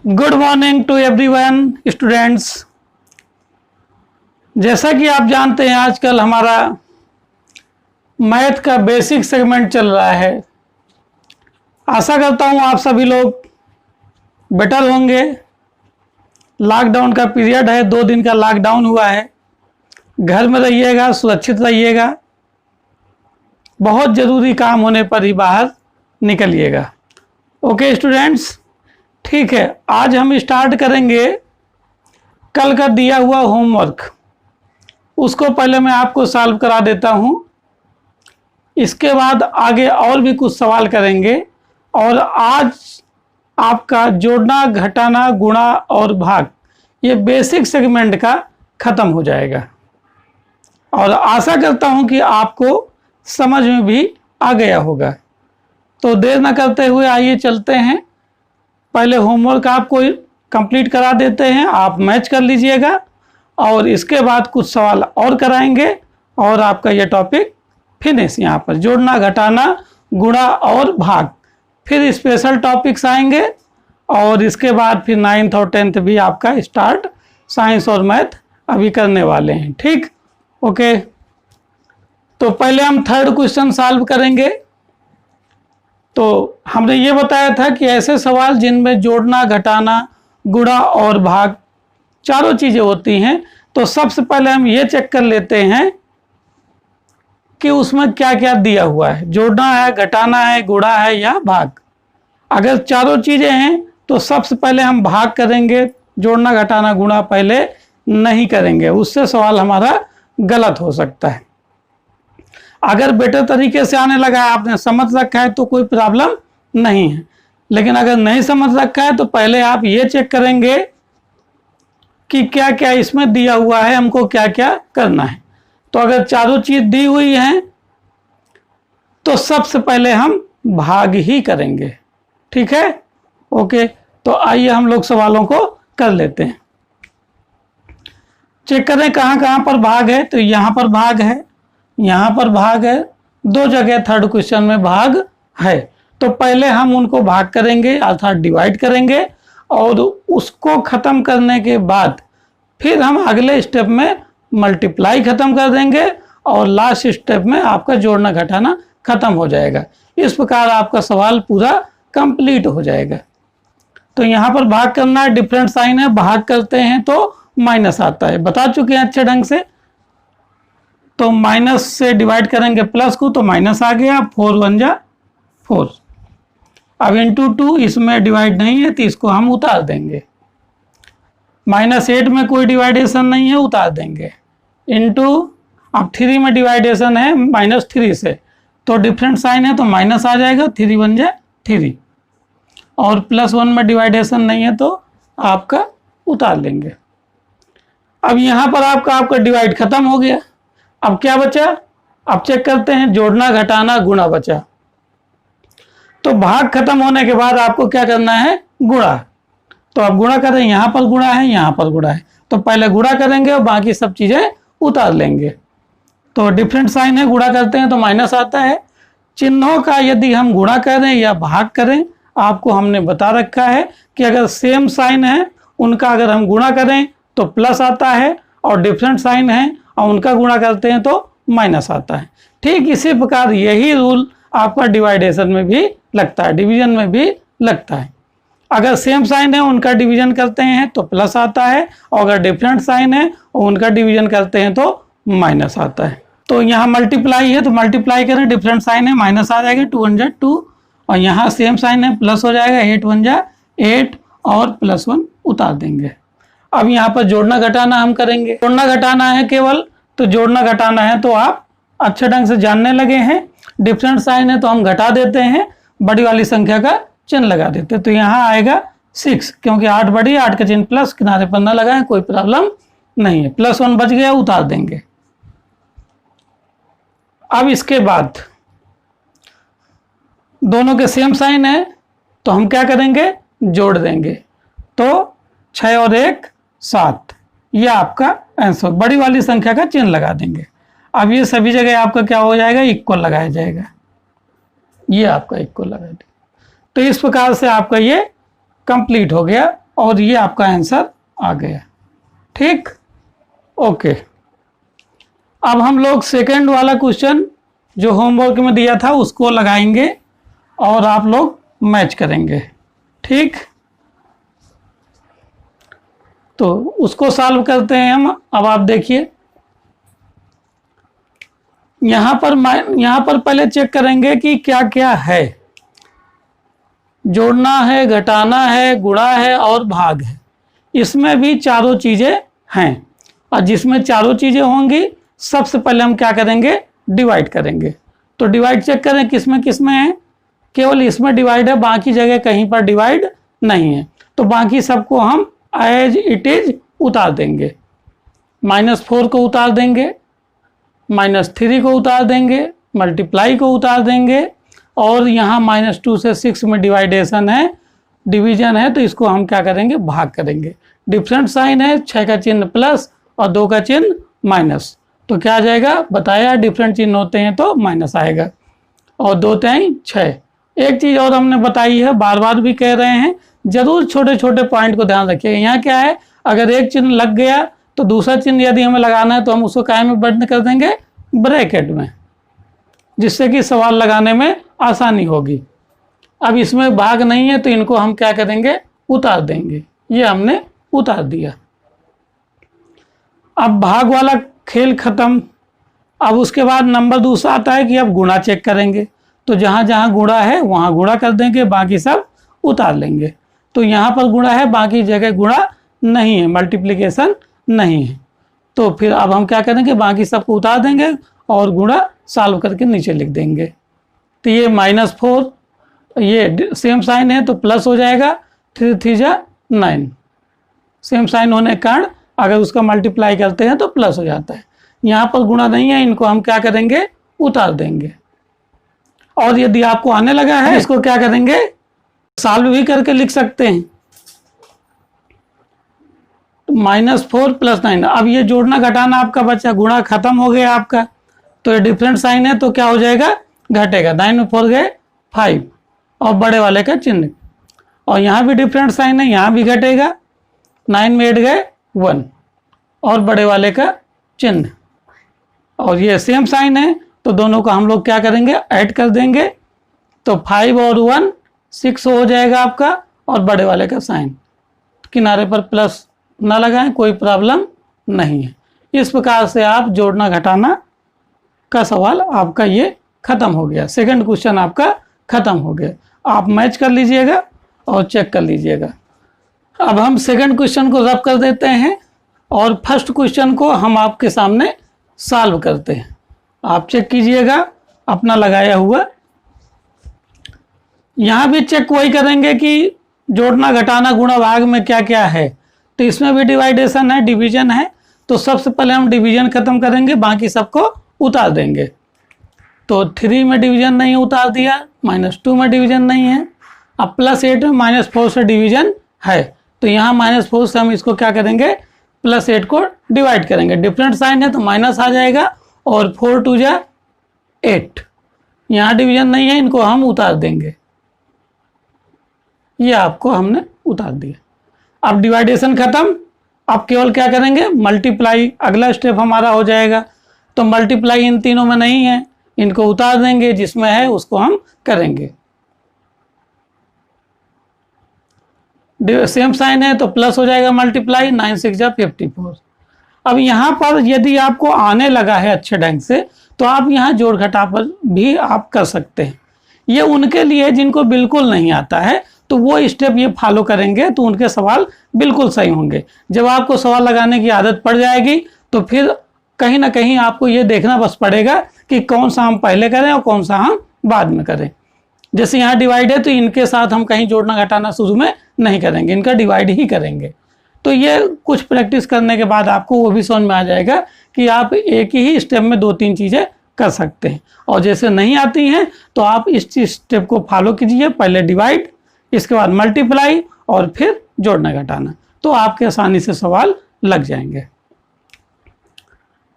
Good morning to everyone students. जैसा कि आप जानते हैं आजकल हमारा मैथ का बेसिक सेगमेंट चल रहा है। आशा करता हूँ आप सभी लोग बेटर होंगे। लॉकडाउन का पीरियड है, 2 दिन का लॉकडाउन हुआ है। घर में रहिएगा, सुरक्षित रहिएगा। बहुत ज़रूरी काम होने पर ही बाहर निकलिएगा। ओके स्टूडेंट्स, ठीक है। आज हम स्टार्ट करेंगे कल का दिया हुआ होमवर्क। उसको पहले मैं आपको सॉल्व करा देता हूँ। इसके बाद आगे और भी कुछ सवाल करेंगे और आज आपका जोड़ना, घटाना, गुणा और भाग ये बेसिक सेगमेंट का ख़त्म हो जाएगा और आशा करता हूँ कि आपको समझ में भी आ गया होगा। तो देर न करते हुए आइए चलते हैं। पहले होमवर्क आपको कंप्लीट करा देते हैं, आप मैच कर लीजिएगा और इसके बाद कुछ सवाल और कराएंगे और आपका ये टॉपिक फिनिश। यहाँ पर जोड़ना, घटाना, गुणा और भाग, फिर स्पेशल टॉपिक्स आएंगे और इसके बाद फिर 9th और 10th भी आपका स्टार्ट साइंस और मैथ अभी करने वाले हैं। ठीक, ओके। तो पहले हम 3rd क्वेश्चन सॉल्व करेंगे। तो हमने ये बताया था कि ऐसे सवाल जिनमें जोड़ना, घटाना, गुणा और भाग चारों चीज़ें होती हैं, तो सबसे पहले हम ये चेक कर लेते हैं कि उसमें क्या क्या दिया हुआ है। जोड़ना है, घटाना है, गुणा है या भाग। अगर चारों चीज़ें हैं तो सबसे पहले हम भाग करेंगे, जोड़ना, घटाना, गुणा पहले नहीं करेंगे, उससे सवाल हमारा गलत हो सकता है। अगर बेटर तरीके से आने लगा है, आपने समझ रखा है तो कोई प्रॉब्लम नहीं है। लेकिन अगर नहीं समझ रखा है तो पहले आप ये चेक करेंगे कि क्या क्या इसमें दिया हुआ है, हमको क्या क्या करना है। तो अगर चारों चीज दी हुई हैं तो सबसे पहले हम भाग ही करेंगे। ठीक है, ओके। तो आइए हम लोग सवालों को कर लेते हैं। चेक करें कहाँ कहाँ पर भाग है। तो यहाँ पर भाग है, यहाँ पर भाग है, 2 जगह 3rd क्वेश्चन में भाग है। तो पहले हम उनको भाग करेंगे अर्थात डिवाइड करेंगे और उसको ख़त्म करने के बाद फिर हम अगले स्टेप में मल्टीप्लाई ख़त्म कर देंगे और लास्ट स्टेप में आपका जोड़ना, घटाना ख़त्म हो जाएगा। इस प्रकार आपका सवाल पूरा कंप्लीट हो जाएगा। तो यहाँ पर भाग करना है, डिफरेंट साइन है, भाग करते हैं तो माइनस आता है, बता चुके हैं अच्छे ढंग से। तो माइनस से डिवाइड करेंगे प्लस को तो माइनस आ गया, 4 1 जा 4। अब इंटू 2 इसमें डिवाइड नहीं है तो इसको हम उतार देंगे। -8 में कोई डिवाइडेशन नहीं है, उतार देंगे। इंटू अब 3 में डिवाइडेशन है -3 से, तो डिफरेंट साइन है तो माइनस आ जाएगा, 3 1 जा 3। और +1 में डिवाइडेशन नहीं है तो आपका उतार लेंगे। अब यहाँ पर आपका डिवाइड खत्म हो गया। अब क्या बचा? अब चेक करते हैं, जोड़ना, घटाना, गुणा बचा। तो भाग खत्म होने के बाद आपको क्या करना है? गुणा। तो अब गुणा करें, यहाँ पर गुणा है, यहाँ पर गुणा है, तो पहले गुणा करेंगे और बाकी सब चीज़ें उतार लेंगे। तो डिफरेंट साइन है, गुणा करते हैं तो माइनस आता है। चिन्हों का यदि हम गुणा करें या भाग करें, आपको हमने बता रखा है कि अगर सेम साइन है उनका अगर हम गुणा करें तो प्लस आता है और डिफरेंट साइन है और उनका गुणा करते हैं तो माइनस आता है। ठीक इसी प्रकार यही रूल आपका डिवाइडेशन में भी लगता है, डिवीजन में भी लगता है। अगर सेम साइन है उनका डिवीजन करते हैं तो प्लस आता है और अगर डिफरेंट साइन है और उनका डिवीजन करते हैं तो माइनस आता है। तो यहाँ मल्टीप्लाई है तो मल्टीप्लाई करें, डिफरेंट साइन है माइनस आ जाएगा, 2 1 जा 2 और यहाँ सेम साइन है प्लस हो जाएगा, 8 1 जा 8 और +1 उतार देंगे। अब यहाँ पर जोड़ना, घटाना हम करेंगे। जोड़ना, घटाना है केवल, तो जोड़ना, घटाना है तो आप अच्छे ढंग से जानने लगे हैं। डिफरेंट साइन है तो हम घटा देते हैं, बड़ी वाली संख्या का चिन्ह लगा देते हैं। तो यहाँ आएगा 6, क्योंकि 8 बड़ी, 8 का चिन्ह प्लस, किनारे पर ना लगाएं, कोई प्रॉब्लम नहीं है। +1 बच गया, उतार देंगे। अब इसके बाद दोनों के सेम साइन है तो हम क्या करेंगे? जोड़ देंगे। तो 6 और 1 7, यह आपका आंसर। बड़ी वाली संख्या का चिन्ह लगा देंगे। अब ये सभी जगह आपका क्या हो जाएगा? इक्वल लगाया जाएगा, ये आपका इक्वल लगा देंगे। तो इस प्रकार से आपका ये कंप्लीट हो गया। और ये आपका आंसर आ गया। ठीक, ओके। अब हम लोग सेकंड वाला क्वेश्चन जो होमवर्क में दिया था उसको लगाएंगे और आप लोग मैच करेंगे। ठीक, तो उसको सॉल्व करते हैं हम। अब आप देखिए यहाँ पर पहले चेक करेंगे कि क्या क्या है। जोड़ना है, घटाना है, गुणा है और भाग है। इसमें भी चारों चीजें हैं और जिसमें चारों चीजें होंगी सबसे पहले हम क्या करेंगे, डिवाइड करेंगे। तो डिवाइड चेक करें किसमें किसमें है, केवल इसमें डिवाइड है, बाकी जगह कहीं पर डिवाइड नहीं है। तो बाकी सबको हम एज इट इज उतार देंगे। -4 को उतार देंगे, -3 को उतार देंगे, मल्टीप्लाई को उतार देंगे और यहाँ -2 से 6 में डिवाइडेशन है, डिवीजन है, तो इसको हम क्या करेंगे, भाग करेंगे। डिफरेंट साइन है, 6 का चिन्ह प्लस और 2 का चिन्ह माइनस, तो क्या आ जाएगा, बताया डिफरेंट चिन्ह होते हैं तो माइनस आएगा। और 2 3 6। एक चीज़ और हमने बताई है, बार बार भी कह रहे हैं, जरूर छोटे छोटे पॉइंट को ध्यान रखिएगा। यहाँ क्या है, अगर एक चिन्ह लग गया तो दूसरा चिन्ह यदि हमें लगाना है तो हम उसको काय में बंद कर देंगे, ब्रैकेट में, जिससे कि सवाल लगाने में आसानी होगी। अब इसमें भाग नहीं है तो इनको हम क्या करेंगे, उतार देंगे। ये हमने उतार दिया। अब भाग वाला खेल खत्म। अब उसके बाद नंबर दूसरा आता है कि अब गुणा चेक करेंगे। तो जहाँ जहाँ गुणा है वहाँ गुणा कर देंगे, बाकी सब उतार लेंगे। तो यहाँ पर गुणा है, बाकी जगह गुणा नहीं है, मल्टीप्लिकेशन नहीं है। तो फिर अब हम क्या करेंगे, बाकी सबको उतार देंगे और गुणा सॉल्व करके नीचे लिख देंगे। तो ये -4, ये सेम साइन है तो प्लस हो जाएगा, 3 3 9। सेम साइन होने के कारण अगर उसका मल्टीप्लाई करते हैं तो प्लस हो जाता है। यहाँ पर गुणा नहीं है, इनको हम क्या करेंगे, उतार देंगे। और यदि आपको आने लगा है इसको क्या करेंगे, सॉल्व भी करके लिख सकते हैं। -4 + 9। अब ये जोड़ना घटाना आपका बचा, गुणा खत्म हो गया आपका, तो ये डिफरेंट साइन है तो क्या हो जाएगा, घटेगा। 9 में 4 गए 5 और बड़े वाले का चिन्ह, और यहाँ भी डिफरेंट साइन है, यहाँ भी घटेगा। 9 में 8 गए 1 और बड़े वाले का चिन्ह, और ये सेम साइन है तो दोनों को हम लोग क्या करेंगे, ऐड कर देंगे। तो 5 और 1 6 हो जाएगा आपका, और बड़े वाले का साइन। किनारे पर प्लस ना लगाएं, कोई प्रॉब्लम नहीं है। इस प्रकार से आप जोड़ना घटाना का सवाल आपका ये खत्म हो गया। सेकंड क्वेश्चन आपका खत्म हो गया। आप मैच कर लीजिएगा और चेक कर लीजिएगा। अब हम सेकंड क्वेश्चन को रब कर देते हैं और फर्स्ट क्वेश्चन को हम आपके सामने सॉल्व करते हैं। आप चेक कीजिएगा अपना लगाया हुआ। यहाँ भी चेक वही करेंगे कि जोड़ना घटाना गुणा भाग में क्या क्या है। तो इसमें भी डिवाइडेशन है, डिवीजन है, तो सबसे पहले हम डिवीजन खत्म करेंगे, बाकी सबको उतार देंगे। तो 3 में डिवीजन नहीं उतार दिया, -2 में डिवीजन नहीं है। अब +8 में -4 से डिवीजन है, तो यहाँ -4 से हम इसको क्या करेंगे, +8 को डिवाइड करेंगे। डिफरेंट साइन है तो माइनस आ जाएगा, और 4 2 8। यहाँ डिवीजन नहीं है, इनको हम उतार देंगे। ये आपको हमने उतार दिया। अब डिवाइडेशन खत्म। अब केवल क्या करेंगे, मल्टीप्लाई अगला स्टेप हमारा हो जाएगा। तो मल्टीप्लाई इन तीनों में नहीं है, इनको उतार देंगे, जिसमें है उसको हम करेंगे। सेम साइन है तो प्लस हो जाएगा मल्टीप्लाई, 9 6 54। अब यहाँ पर यदि आपको आने लगा है अच्छे ढंग से तो आप यहाँ जोड़ घटाव भी आप कर सकते हैं। ये उनके लिए जिनको बिल्कुल नहीं आता है तो वो स्टेप ये फॉलो करेंगे तो उनके सवाल बिल्कुल सही होंगे। जब आपको सवाल लगाने की आदत पड़ जाएगी तो फिर कहीं ना कहीं आपको ये देखना बस पड़ेगा कि कौन सा हम पहले करें और कौन सा हम बाद में करें। जैसे यहाँ डिवाइड है तो इनके साथ हम कहीं जोड़ना घटाना शुरू में नहीं करेंगे, इनका डिवाइड ही करेंगे। तो ये कुछ प्रैक्टिस करने के बाद आपको वो भी समझ में आ जाएगा कि आप एक ही स्टेप में 2-3 चीज़ें कर सकते हैं। और जैसे नहीं आती हैं तो आप इस स्टेप को फॉलो कीजिए, पहले डिवाइड, इसके बाद मल्टीप्लाई और फिर जोड़ना घटाना, तो आपके आसानी से सवाल लग जाएंगे।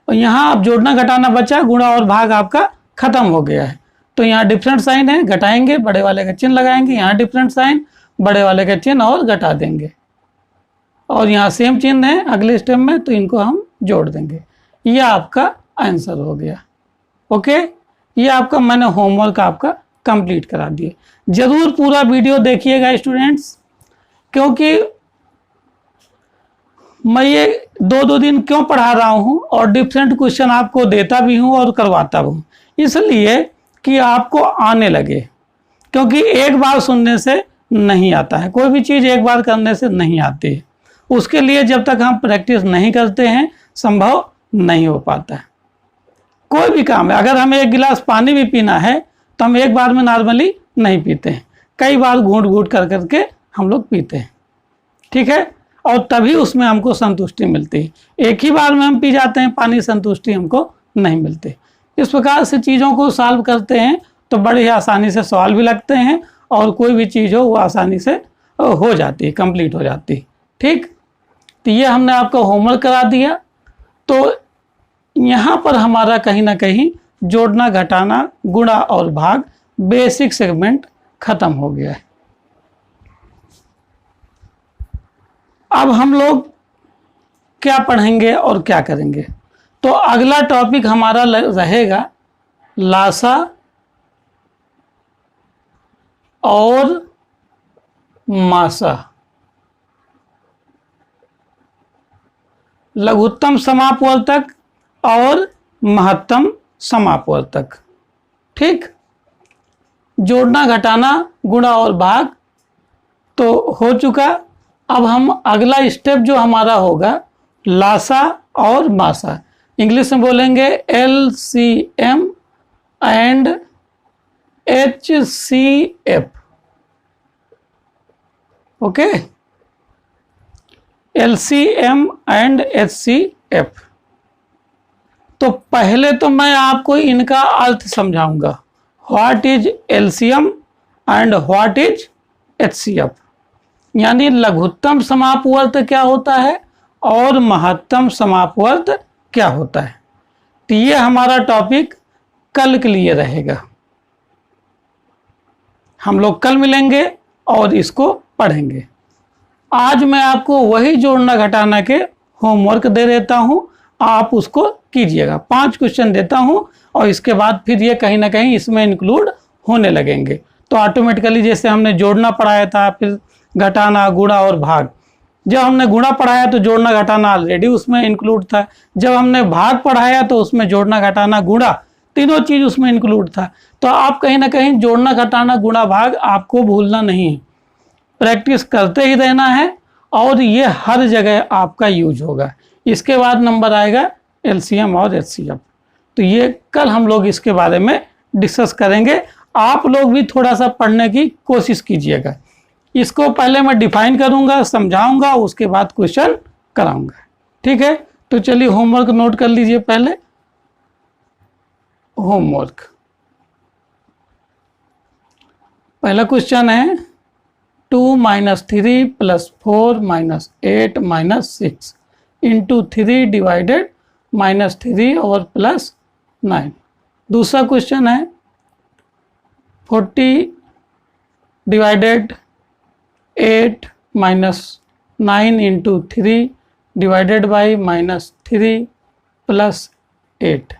और यहाँ अब जोड़ना घटाना बचा, गुणा और भाग आपका खत्म हो गया है। तो यहाँ डिफरेंट साइन है, घटाएंगे, बड़े वाले का चिन्ह लगाएंगे, यहाँ डिफरेंट साइन, बड़े वाले का चिन्ह और घटा देंगे। और यहाँ सेम चिन्ह है अगले स्टेप में, तो इनको हम जोड़ देंगे। ये आपका आंसर हो गया। ओके, ये आपका मैंने होमवर्क आपका कंप्लीट करा दिए। जरूर पूरा वीडियो देखिएगा स्टूडेंट्स, क्योंकि मैं ये 2-2 दिन क्यों पढ़ा रहा हूँ और डिफरेंट क्वेश्चन आपको देता भी हूँ और करवाता भी हूँ, इसलिए कि आपको आने लगे। क्योंकि एक बार सुनने से नहीं आता है, कोई भी चीज़ एक बार करने से नहीं आती है। उसके लिए जब तक हम प्रैक्टिस नहीं करते हैं संभव नहीं हो पाता है। कोई भी काम है, अगर हमें 1 गिलास पानी भी पीना है तो हम एक बार में नॉर्मली नहीं पीते हैं, कई बार घूंट घूंट कर करके हम लोग पीते हैं, ठीक है, और तभी उसमें हमको संतुष्टि मिलती है। एक ही बार में हम पी जाते हैं पानी, संतुष्टि हमको नहीं मिलती। इस प्रकार से चीज़ों को सॉल्व करते हैं तो बड़े ही आसानी से सवाल भी लगते हैं और कोई भी चीज़ हो वो आसानी से हो जाती है, कंप्लीट हो जाती है। ठीक, तो ये हमने आपको होमवर्क करा दिया। तो यहाँ पर हमारा कहीं ना कहीं जोड़ना, घटाना, गुणा और भाग बेसिक सेगमेंट खत्म हो गया है। अब हम लोग क्या पढ़ेंगे और क्या करेंगे? तो अगला टॉपिक हमारा रहेगा लासा और मासा, लघुत्तम समापवर्तक और महत्तम समापवर्तक। ठीक, जोड़ना, घटाना, गुणा और भाग तो हो चुका। अब हम अगला स्टेप जो हमारा होगा लासा और मासा, इंग्लिश में बोलेंगे LCM and HCF। Okay, LCM and HCF। तो पहले तो मैं आपको इनका अर्थ समझाऊंगा, what is LCM and what is HCF, यानी लघुत्तम समापवर्त क्या होता है और महत्तम समापवर्त क्या होता है। तो ये हमारा टॉपिक कल के लिए रहेगा। हम लोग कल मिलेंगे और इसको पढ़ेंगे। आज मैं आपको वही जोड़ना घटाना के होमवर्क दे देता हूं, आप उसको कीजिएगा। 5 क्वेश्चन देता हूं और इसके बाद फिर ये कहीं ना कहीं इसमें इंक्लूड होने लगेंगे। तो ऑटोमेटिकली जैसे हमने जोड़ना पढ़ाया था, फिर घटाना, गुणा और भाग। जब हमने गुणा पढ़ाया तो जोड़ना घटाना ऑलरेडी उसमें इंक्लूड था। जब हमने भाग पढ़ाया तो उसमें जोड़ना घटाना गुणा तीनों चीज उसमें इंक्लूड था। तो आप कहीं ना कहीं जोड़ना घटाना गुणा भाग आपको भूलना नहीं है, प्रैक्टिस करते ही रहना है और ये हर जगह आपका यूज होगा। इसके बाद नंबर आएगा LCM और HCF। तो ये कल हम लोग इसके बारे में डिस्कस करेंगे। आप लोग भी थोड़ा सा पढ़ने की कोशिश कीजिएगा। इसको पहले मैं डिफाइन करूंगा, समझाऊंगा, उसके बाद क्वेश्चन कराऊंगा। ठीक है, तो चलिए होमवर्क नोट कर लीजिए। पहले होमवर्क, पहला क्वेश्चन है 2 - 3 + 4 - 8 - 6 इंटू 3 डिवाइडेड -3 और +9। दूसरा क्वेश्चन है 40 डिवाइडेड 8 - 9 इंटू 3 डिवाइडेड बाई -3 + 8।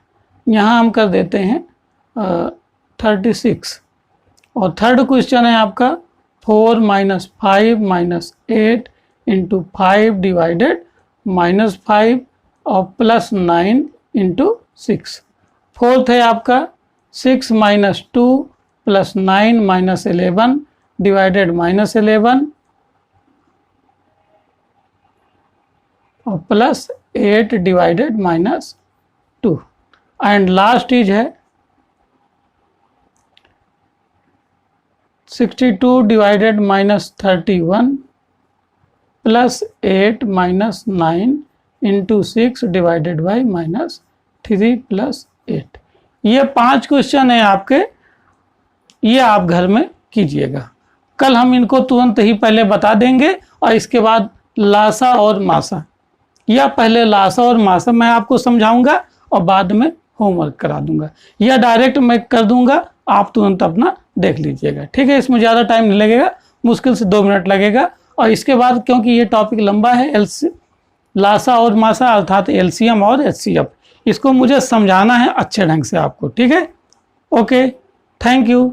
यहाँ हम कर देते हैं 36। और थर्ड क्वेश्चन है आपका 4 - 5 - 8 इंटू 5 डिवाइडेड -5 और +9 इंटू 6। फोर्थ है आपका 6 - 2 + 9 - 11 डिवाइडेड -11 और +8 डिवाइडेड -2। एंड लास्ट इज है 62 डिवाइडेड -31 +8 - 9 इंटू 6 डिवाइडेड बाई -3 + 8। ये 5 क्वेश्चन है आपके, ये आप घर में कीजिएगा। कल हम इनको तुरंत ही पहले बता देंगे और इसके बाद लासा और मासा, या पहले लासा और मासा मैं आपको समझाऊंगा और बाद में होमवर्क करा दूंगा, या डायरेक्ट मैं कर दूंगा, आप तुरंत अपना देख लीजिएगा। ठीक है, इसमें ज़्यादा टाइम नहीं लगेगा, मुश्किल से 2 मिनट लगेगा और इसके बाद क्योंकि ये टॉपिक लंबा है, लासा और मासा अर्थात एलसीएम और एचसीएफ, इसको मुझे समझाना है अच्छे ढंग से आपको, ठीक है। Okay, thank you.